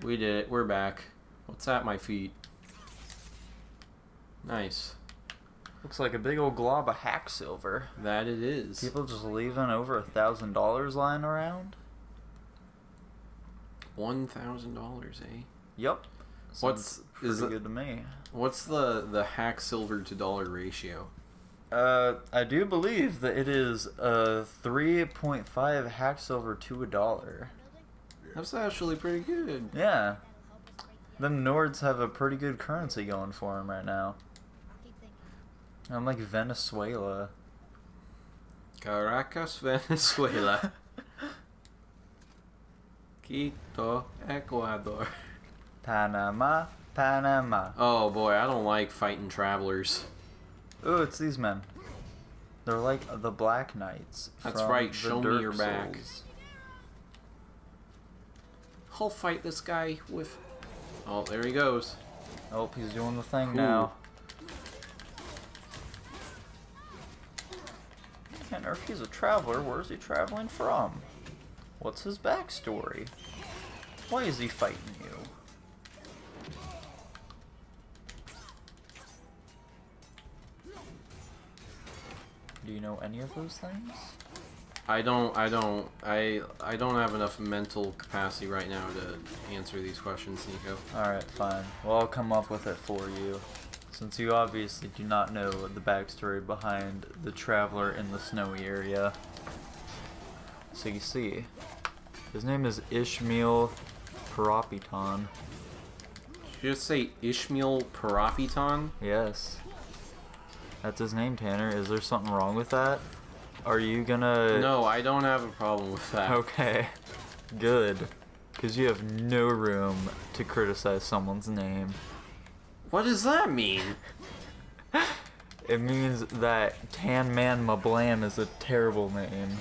We did it. We're back. What's at my feet? Nice. Looks like a big old glob of hack silver. That it is. People just leaving over $1,000 lying around? $1,000, eh? Yep. What's pretty good to me. What's the hack silver to dollar ratio? I do believe that it is 3.5 hack silver to a dollar. That's actually pretty good. Yeah. Them Nords have a pretty good currency going for them right now. Unlike Venezuela. Caracas, Venezuela. Quito, Ecuador. Panama, Panama. Oh boy, I don't like fighting travelers. Oh, it's these men. They're like the Black Knights. That's right, show me your back. Souls. I'll fight this guy with... Oh, there he goes. Oh, he's doing the thing Ooh. now. Can't know if he's a traveler. Where's he traveling from? What's his backstory? Why is he fighting you? Do you know any of those things? I don't have enough mental capacity right now to answer these questions, Nico. Alright, fine. Well, I'll come up with it for you. Since you obviously do not know the backstory behind the traveler in the snowy area. So you see, his name is Ishmael Parapiton. Did you just say Ishmael Parapiton? Yes. That's his name, Tanner. Is there something wrong with that? Are you gonna... No, I don't have a problem with that. Okay. Good. Because you have no room to criticize someone's name. What does that mean? It means that Tan Man Mablam is a terrible name.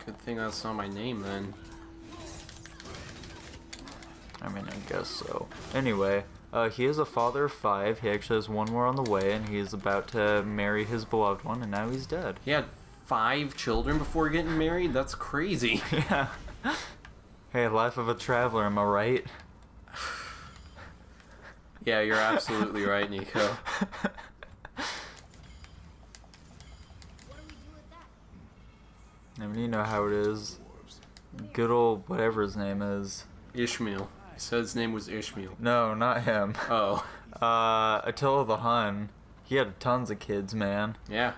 Good thing that's not my name then. I mean, I guess so. Anyway, he is a father of 5. He actually has one more on the way, and he is about to marry his beloved one, and now he's dead. He had 5 children before getting married? That's crazy. Yeah. Hey, life of a traveler, am I right? Yeah, you're absolutely right, Nico. I mean, you know how it is. Good old whatever his name is. Ishmael. He said his name was Ishmael. No, not him. Oh. Attila the Hun. He had tons of kids, man. Yeah.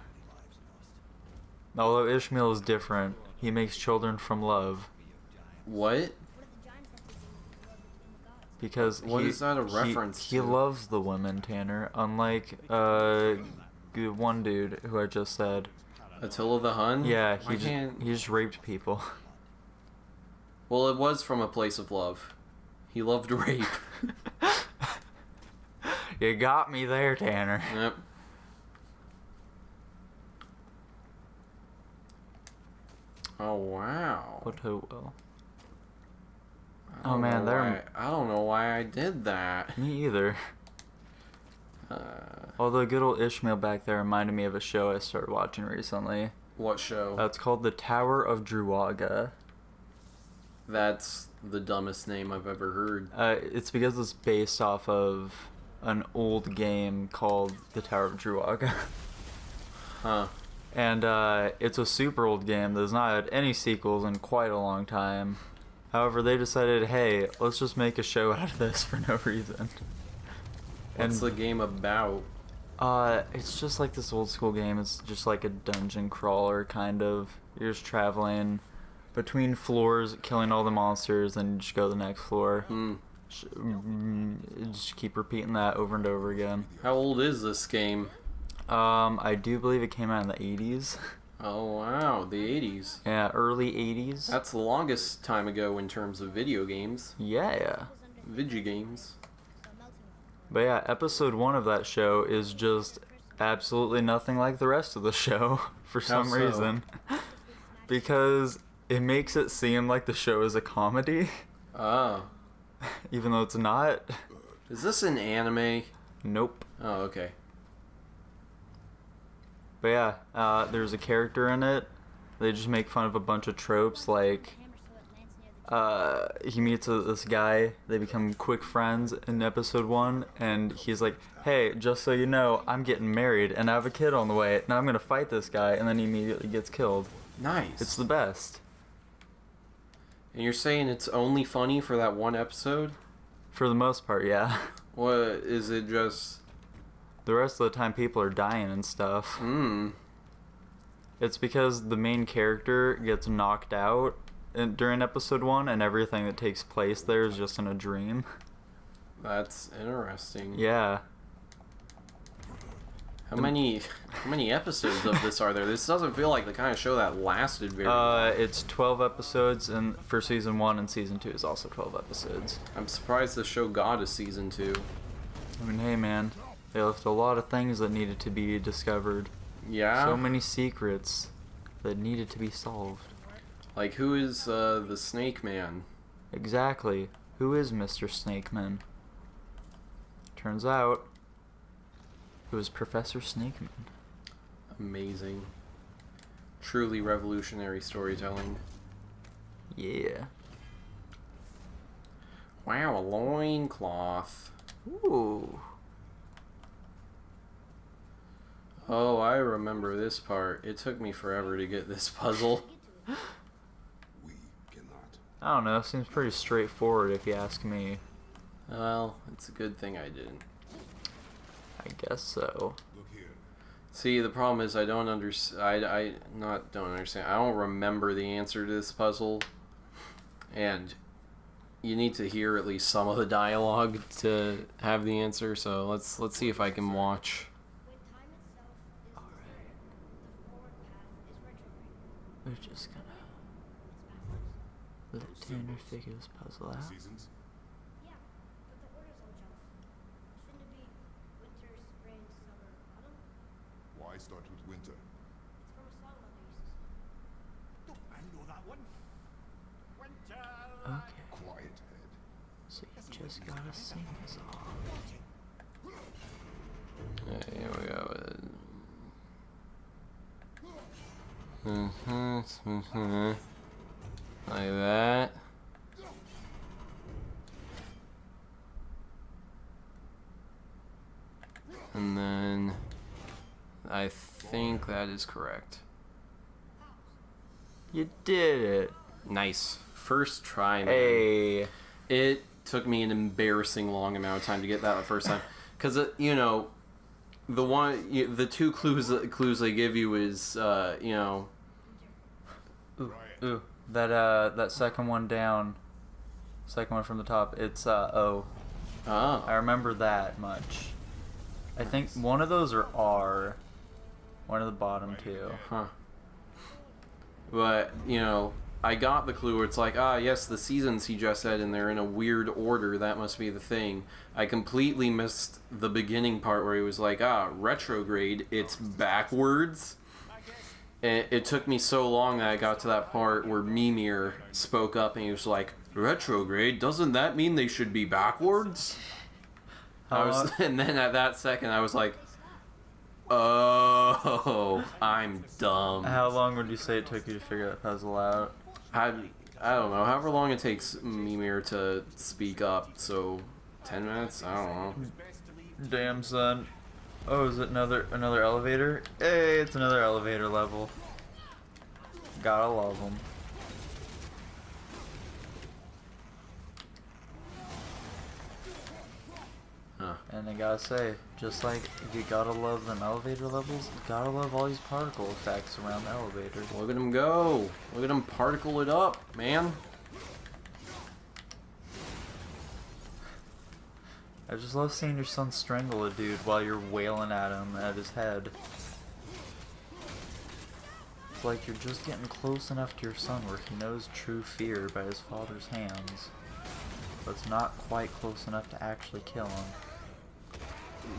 Although Ishmael is different. He makes children from love. What? Because what is that a reference he to? loves the women, Tanner. Unlike one dude who I just said. Attila the Hun? Yeah, he just raped people. Well, it was from a place of love. He loved rape. You got me there, Tanner. Yep. Oh wow. What well. Oh man, I don't know why I did that. Me either. Although good old Ishmael back there reminded me of a show I started watching recently. What show? It's called The Tower of Druaga. That's the dumbest name I've ever heard. It's because it's based off of an old game called The Tower of Druaga. Huh. And it's a super old game that has not had any sequels in quite a long time. However, they decided, hey, let's just make a show out of this for no reason. What's the game about? It's just like this old school game. It's just like a dungeon crawler, kind of. You're just traveling between floors, killing all the monsters, and you just go to the next floor. Just keep repeating that over and over again. How old is this game? I do believe it came out in the 80s. Oh wow, the 80s. Yeah, early 80s. That's the longest time ago in terms of video games. Yeah. Video games. But yeah, episode 1 of that show is just absolutely nothing like the rest of the show for some reason. Because it makes it seem like the show is a comedy. Oh. Even though it's not. Is this an anime? Nope. Oh, okay. But yeah, there's a character in it. They just make fun of a bunch of tropes like he meets this guy. They become quick friends in episode 1, and he's like, "Hey, just so you know, I'm getting married, and I have a kid on the way. Now I'm gonna fight this guy," and then he immediately gets killed. Nice. It's the best. And you're saying it's only funny for that one episode? For the most part, yeah. What is it? Just The rest of the time, people are dying and stuff. It's because the main character gets knocked out during episode 1, and everything that takes place there is just in a dream. That's interesting. Yeah. How many episodes of this are there? This doesn't feel like the kind of show that lasted very long. It's 12 episodes, and for season 1, and season 2 is also 12 episodes. I'm surprised the show got a season 2. I mean, hey man, they left a lot of things that needed to be discovered. Yeah? So many secrets that needed to be solved. Like, who is the Snake Man? Exactly. Who is Mr. Snakeman? Turns out, it was Professor Snakeman. Amazing. Truly revolutionary storytelling. Yeah. Wow, a loincloth. Ooh. Oh, I remember this part. It took me forever to get this puzzle. We cannot. I don't know, seems pretty straightforward if you ask me. Well, it's a good thing I didn't. I guess so. Look here. See, the problem is I don't understand. I don't understand. I don't remember the answer to this puzzle, and you need to hear at least some of the dialogue to have the answer. So let's see if I can watch. We're just gonna let Tanner figure this puzzle out. Seasons? Yeah, but the orders all jump. Shouldn't it be winter, spring, summer, autumn? Why start with winter? It's from a song Mother used to sing. I know that one. Winter. Okay, Quiet head. so you just gotta sing this off. Here we go. Like that. And then I think that is correct. You did it. Nice. First try, man. Hey. It took me an embarrassing long amount of time to get that the first time. Because, the two clues they give you is, Ooh, that second one down, second one from the top, it's O. I Oh. remember that much. I think one of those are R. One of the bottom two. Huh. But, I got the clue where it's like, yes, the seasons he just said, and they're in a weird order. That must be the thing. I completely missed the beginning part where he was like, retrograde, it's backwards. And it took me so long that I got to that part where Mimir spoke up and he was like, retrograde, doesn't that mean they should be backwards? And then at that second I was like, oh, I'm dumb. How long would you say it took you to figure that puzzle out? I don't know, however long it takes Mimir to speak up, so 10 minutes? I don't know. Damn, son. Oh, is it another elevator? Hey, it's another elevator level. Gotta love them. Huh. And I gotta say, just like if you gotta love them elevator levels, you gotta love all these particle effects around the elevator. Look at him go. Look at him particle it up, man. I just love seeing your son strangle a dude while you're wailing at him at his head. It's like you're just getting close enough to your son where he knows true fear by his father's hands, but it's not quite close enough to actually kill him.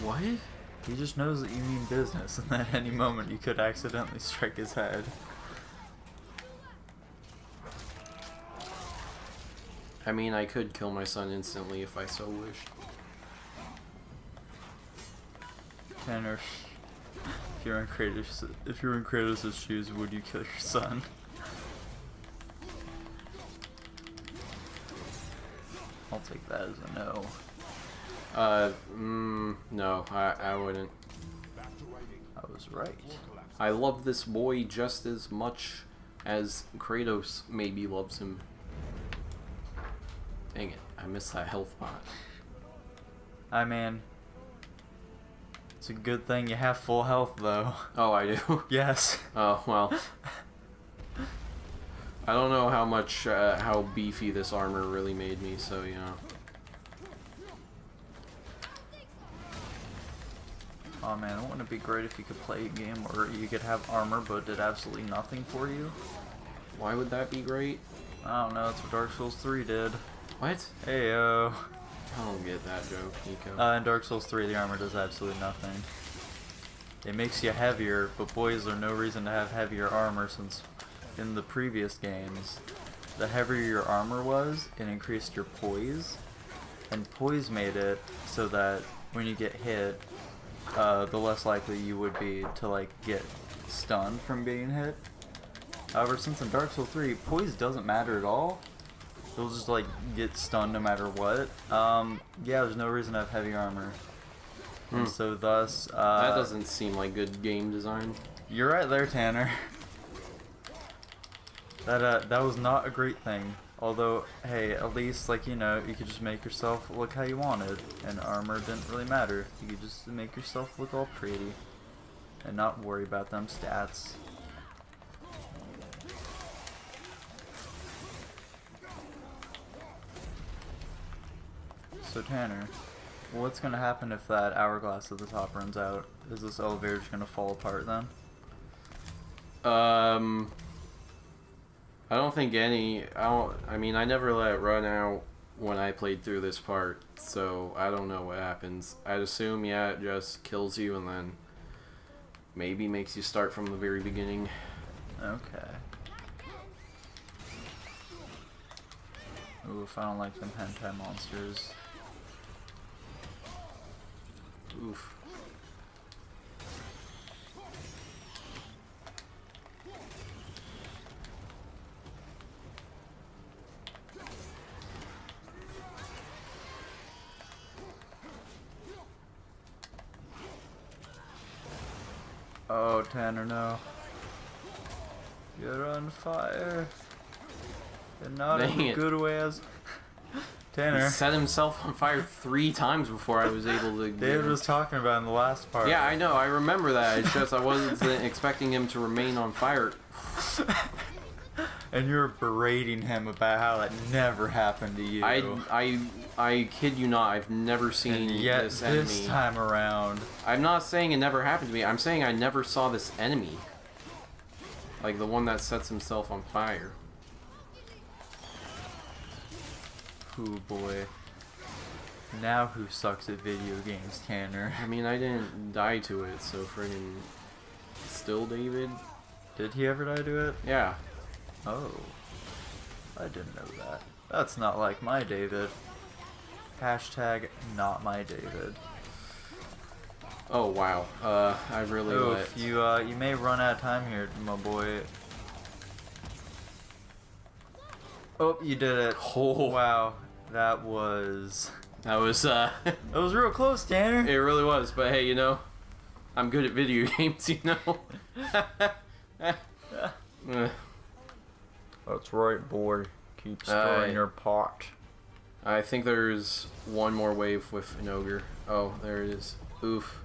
What? He just knows that you mean business and that at any moment you could accidentally strike his head. I mean, I could kill my son instantly if I so wished. Tanner, if you're in Kratos' shoes, would you kill your son? I'll take that as a no. No, I wouldn't. Back to writing. I was right. Collapse. I love this boy just as much as Kratos maybe loves him. Dang it, I missed that health pot. I mean, it's a good thing you have full health, though. Oh, I do? Yes. Oh, well. I don't know how much, how beefy this armor really made me, so, you know. Oh man, wouldn't it be great if you could play a game where you could have armor but it did absolutely nothing for you? Why would that be great? I don't know, that's what Dark Souls 3 did. What? Heyo. I don't get that joke, Nico. In Dark Souls 3, the armor does absolutely nothing. It makes you heavier, but boy, is there no reason to have heavier armor, since in the previous games, the heavier your armor was, it increased your poise. And poise made it so that when you get hit, the less likely you would be to like get stunned from being hit. However, since in Dark Souls 3, poise doesn't matter at all. You'll just like get stunned no matter what. Yeah, there's no reason to have heavy armor. And so thus, That doesn't seem like good game design. You're right there, Tanner. That was not a great thing. Although, hey, at least, like, you know, you could just make yourself look how you wanted, and armor didn't really matter. You could just make yourself look all pretty, and not worry about them stats. So Tanner, what's gonna happen if that hourglass at the top runs out? Is this elevator just gonna fall apart then? I don't think any. I mean, I never let it run out when I played through this part, so I don't know what happens. I'd assume, yeah, it just kills you and then maybe makes you start from the very beginning. Okay. Ooh, if I don't like them hentai monsters. Oof. Oh, Tanner, no. You're on fire. And not Dang in a it. good way as... He Tanner, set himself on fire 3 times before I was able to get David him. was talking about in the last part. Yeah, I know, I remember that. It's just I wasn't expecting him to remain on fire. And you were berating him about how that never happened to you. I kid you not, I've never seen and yet this this enemy. time around... I'm not saying it never happened to me, I'm saying I never saw this enemy. Like the one that sets himself on fire. Ooh, boy. Now who sucks at video games, Tanner? I mean, I didn't die to it, so friggin' still David? Did he ever die to it? Yeah. Oh. I didn't know that. That's not like my David. Hashtag not my David. Oh wow. I really Oof, you may run out of time here, my boy. Oh, you did it. Oh. Wow. That was... That was, That was real close, Tanner. it really was, but hey, you know, I'm good at video games, you know? That's right, boy. Keep stirring your pot. I think there's one more wave with an ogre. Oh, there it is. Oof.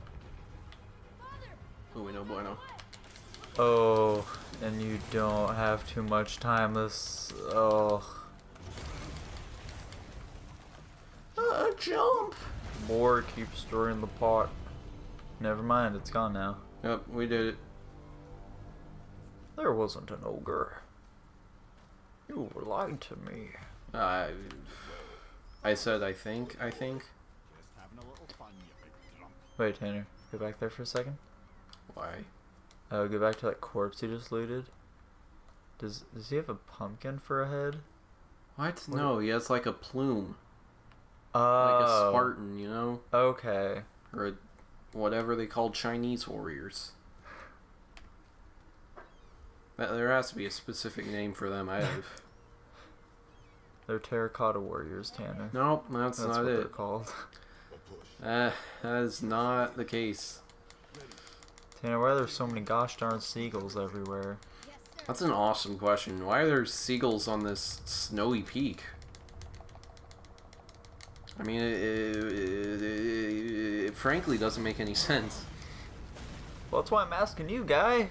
Oh, no bueno. Oh, and you don't have too much time. This... Oh. Jump! Boy, keep stirring the pot. Never mind, it's gone now. Yep, we did it. There wasn't an ogre. You lied to me. I said I think. Just having a little fun, you big lump. Wait, Tanner, go back there for a second. Why? Go back to that corpse you just looted. Does he have a pumpkin for a head? What? No, he has like a plume. Oh. Like a Spartan, you know? Okay. Or whatever they call Chinese warriors. There has to be a specific name for them. I have. They're terracotta warriors, Tanner. Nope, that's That's not what they're it. called. That is not the case. Tanner, why are there so many gosh darn seagulls everywhere? Yes, sir. That's an awesome question. Why are there seagulls on this snowy peak? I mean, it frankly doesn't make any sense. Well, that's why I'm asking you, guy.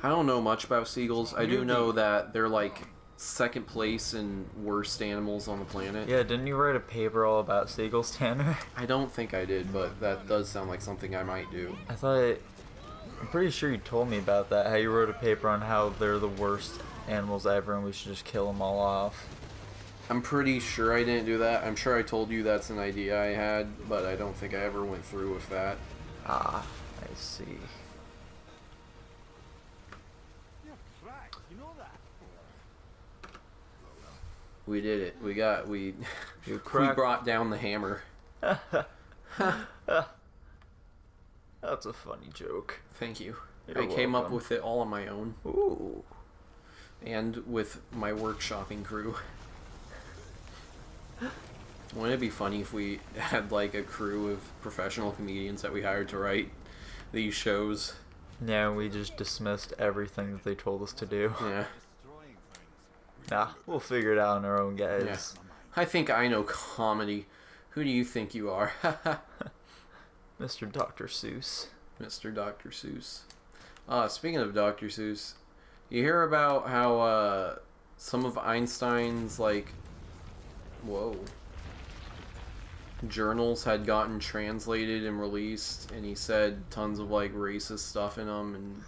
I don't know much about seagulls. I do Newbie. know that they're like second place in worst animals on the planet. Yeah, didn't you write a paper all about seagulls, Tanner? I don't think I did, but that does sound like something I might do. I'm pretty sure you told me about that, how you wrote a paper on how they're the worst animals ever and we should just kill them all off. I'm pretty sure I didn't do that. I'm sure I told you that's an idea I had, but I don't think I ever went through with that. Ah, I see. You're cracked, you know that? We did it. We You we cracked. brought down the hammer. That's a funny joke. Thank you. You're I came up welcome. with it all on my own, Ooh. and with my workshopping crew. Wouldn't it be funny if we had like a crew of professional comedians that we hired to write these shows? Yeah, we just dismissed everything that they told us to do. Yeah. Destroying things. Nah, we'll figure it out on our own, guys. Yeah. I think I know comedy. Who do you think you are? Mr. Dr. Seuss. Mr. Dr. Seuss. Speaking of Dr. Seuss, you hear about how some of Einstein's journals had gotten translated and released, and he said tons of like racist stuff in them, and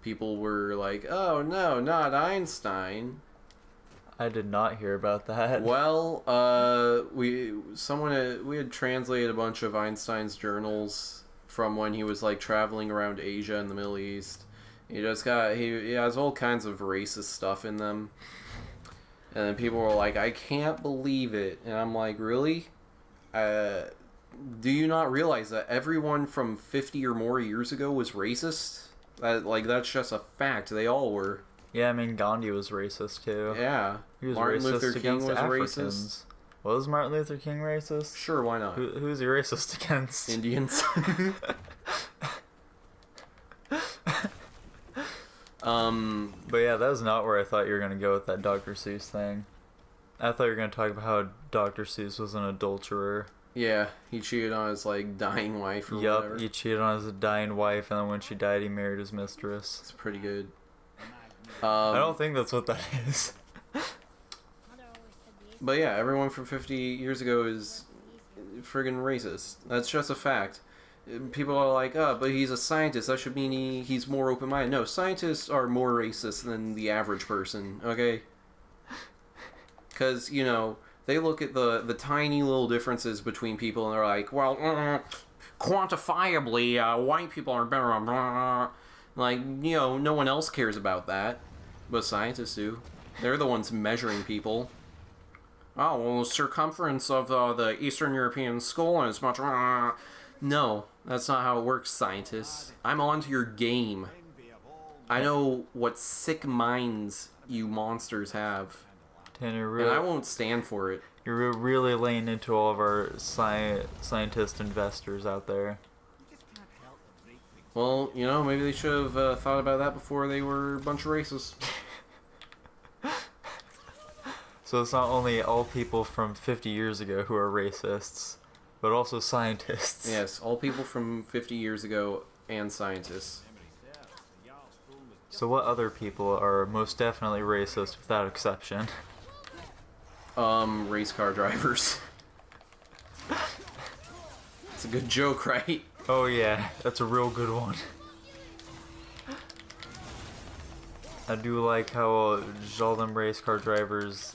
people were like, "Oh no, not Einstein." I did not hear about that. Well, we had translated a bunch of Einstein's journals from when he was like traveling around Asia and the Middle East. He has all kinds of racist stuff in them, and then people were like, "I can't believe it," and I'm like, "Really? Do you not realize that everyone from 50 or more years ago was racist? That's just a fact. They all were." Yeah, I mean, Gandhi was racist too. Yeah. He was Martin racist Luther King against was Africans. racist. Was Martin Luther King racist? Sure, why not? Who's he racist against? Indians. But yeah, that was not where I thought you were gonna go with that Dr. Seuss thing. I thought you were gonna talk about how Dr. Seuss was an adulterer. Yeah, he cheated on his like dying wife or Yup, whatever. he cheated on his dying wife, and then when she died, he married his mistress. It's pretty good. I don't think that's what that is. Mother always said the But yeah, everyone from 50 years ago is friggin' racist. That's just a fact. People are like, "Oh, but he's a scientist. That should mean he's more open-minded." No, scientists are more racist than the average person, okay? Because, they look at the tiny little differences between people and they're like, "Well, quantifiably, white people are better." Like, no one else cares about that. But scientists do. They're the ones measuring people. "Oh, well, the circumference of the Eastern European skull is much..." No, that's not how it works, scientists. I'm onto your game. I know what sick minds you monsters have, Tanner, and I won't stand for it. you're really laying into all of our scientist investors out there. You just can't help but break things. Well, maybe they should have thought about that before they were a bunch of racists. So it's not only all people from 50 years ago who are racists, but also scientists. Yes, all people from 50 years ago and scientists. So what other people are most definitely racist without exception? Race car drivers. It's a good joke, right? Oh yeah, that's a real good one. I do like how all them race car drivers,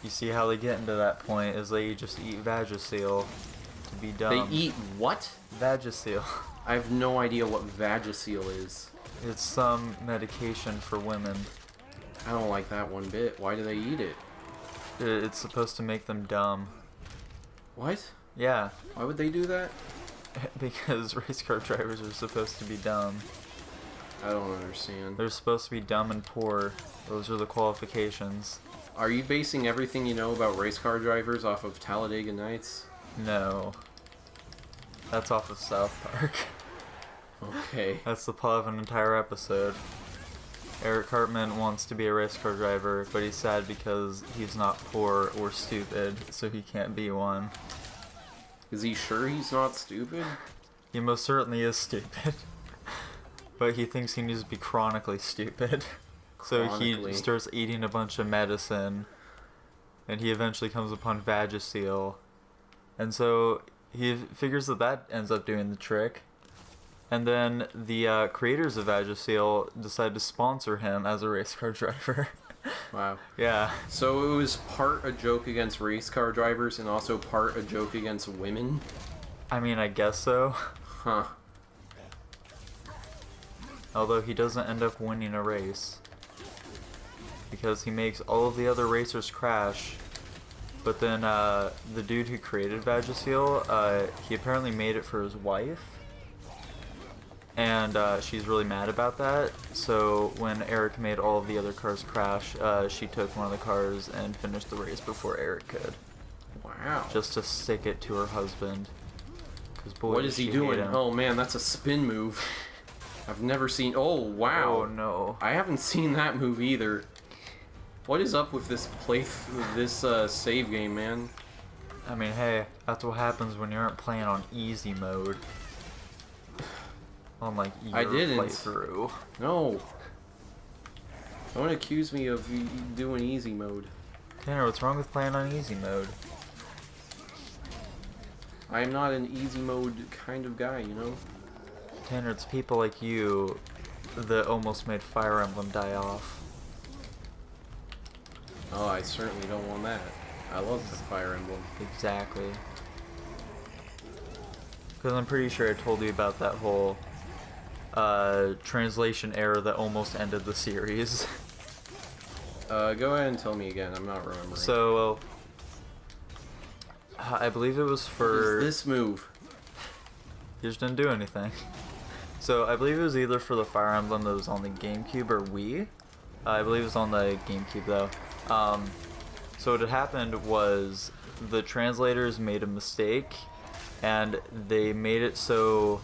you see how they get into that point is they just eat Vagisil to be dumb. They eat what? Vagisil. I have no idea what Vagisil is. It's some medication for women. I don't like that one bit. Why do they eat it? It's supposed to make them dumb. What? Yeah, Why would they do that? because race car drivers are supposed to be dumb. I don't understand. They're supposed to be dumb and poor. Those are the qualifications. Are you basing everything you know about race car drivers off of Talladega Nights? No. That's off of South Park. Okay. That's the plot of an entire episode. Eric Cartman wants to be a race car driver, but he's sad because he's not poor or stupid, so he can't be one. Is he sure he's not stupid? He most certainly is stupid. But he thinks he needs to be chronically stupid. So Chronically. he starts eating a bunch of medicine, and he eventually comes upon Vagisil. And so he figures that that ends up doing the trick. And then the creators of Vagisil decide to sponsor him as a race car driver. Wow. Yeah. So it was part a joke against race car drivers and also part a joke against women? I mean, I guess so. Huh. Although he doesn't end up winning a race. Because he makes all of the other racers crash. But then the dude who created Vagisil, he apparently made it for his wife. And she's really mad about that. So when Eric made all of the other cars crash, she took one of the cars and finished the race before Eric could. Wow. Just to stick it to her husband. 'Cause boy, What does is he she doing? hate him. Oh man, that's a spin move. I've never seen... Oh, wow. Oh no. I haven't seen that move either. What is up with this save game, man? I mean, hey, that's what happens when you aren't playing on easy mode. On like your I didn't. playthrough. No. Don't accuse me of doing easy mode. Tanner, what's wrong with playing on easy mode? I'm not an easy mode kind of guy, you know? Tanner, it's people like you that almost made Fire Emblem die off. Oh, I certainly don't want that. I love the Fire Emblem. Exactly. Because I'm pretty sure I told you about that whole translation error that almost ended the series. Go ahead and tell me again. I'm not remembering. So, I believe it was What for... is this move? You just didn't do anything. So, I believe it was either for the Fire Emblem that was on the GameCube or Wii. I believe it was on the GameCube though. So what had happened was the translators made a mistake and they made it so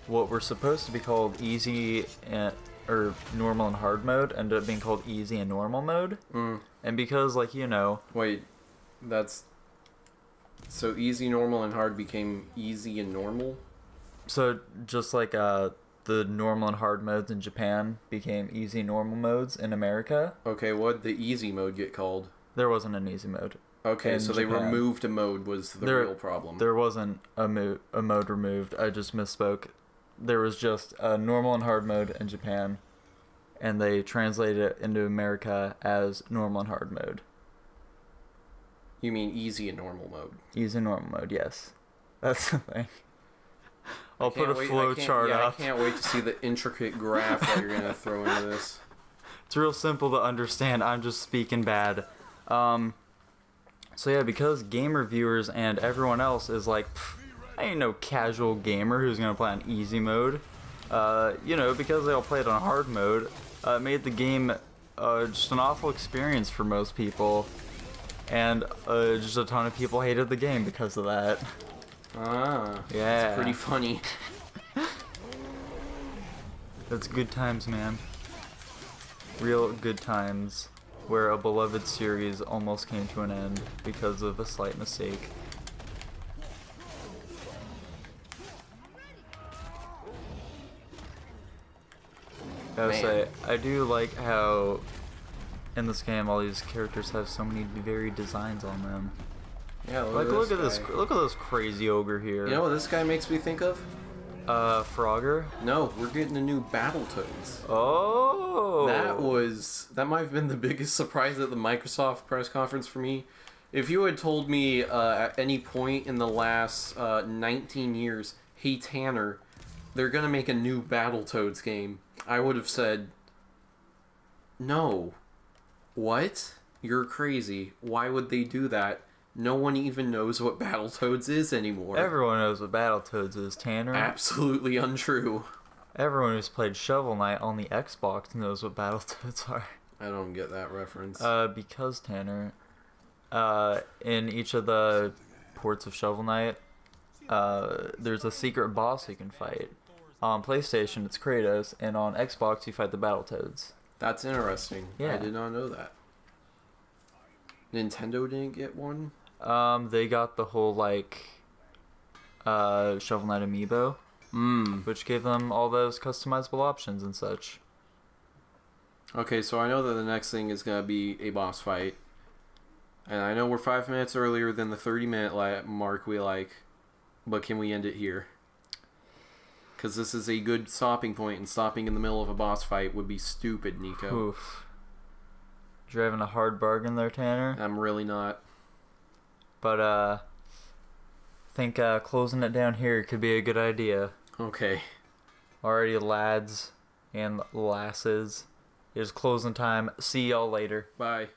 what were supposed to be called easy and, or normal and hard mode ended up being called easy and normal mode. And because, like, you know... Wait, that's... So easy, normal, and hard became easy and normal? So just like the normal and hard modes in Japan became easy and normal modes in America. Okay, what'd the easy mode get called? There wasn't an easy mode. Okay, in so they Japan. removed a mode was the real problem. There wasn't a mode removed. I just misspoke. There was just a normal and hard mode in Japan, and they translated it into America as normal and hard mode. You mean easy and normal mode? Easy and normal mode, yes. That's the thing. I'll put a Can't wait- flow I can't- chart yeah, up. I can't wait to see the intricate graph that you're gonna throw into this. It's real simple to understand. I'm just speaking bad. So yeah, because game reviewers and everyone else is like, I ain't no casual gamer who's gonna play on easy mode. You know, because they all played on hard mode, it made the game just an awful experience for most people, and just a ton of people hated the game because of that. Ah, Yeah. that's pretty funny. That's good times, man. Real good times, where a beloved series almost came to an end because of a slight mistake. I would Man. say, I do like how in this game all these characters have so many varied designs on them. Yeah, Like, look at this crazy ogre here. You know what this guy makes me think of? Frogger? No, we're getting a new Battletoads. Oh! That might have been the biggest surprise at the Microsoft press conference for me. If you had told me at any point in the last 19 years, hey Tanner, they're gonna make a new Battletoads game, I would have said, no. What? You're crazy. Why would they do that? No one even knows what Battletoads is anymore. Everyone knows what Battletoads is, Tanner. Absolutely untrue. Everyone who's played Shovel Knight on the Xbox knows what Battletoads are. I don't get that reference. Because Tanner, in each of the ports of Shovel Knight, there's a secret boss you can fight. On PlayStation, it's Kratos, and on Xbox, you fight the Battletoads. That's interesting. Yeah. I did not know that. Nintendo didn't get one? They got the whole, like, Shovel Knight amiibo, which gave them all those customizable options and such. Okay, so I know that the next thing is going to be a boss fight. And I know we're 5 minutes earlier than the 30-minute mark we like. But can we end it here? Because this is a good stopping point, and stopping in the middle of a boss fight would be stupid, Nico. Oof. You're having a hard bargain there, Tanner. I'm really not. But, I think closing it down here could be a good idea. Okay. Alrighty, lads and lasses. It is closing time. See y'all later. Bye.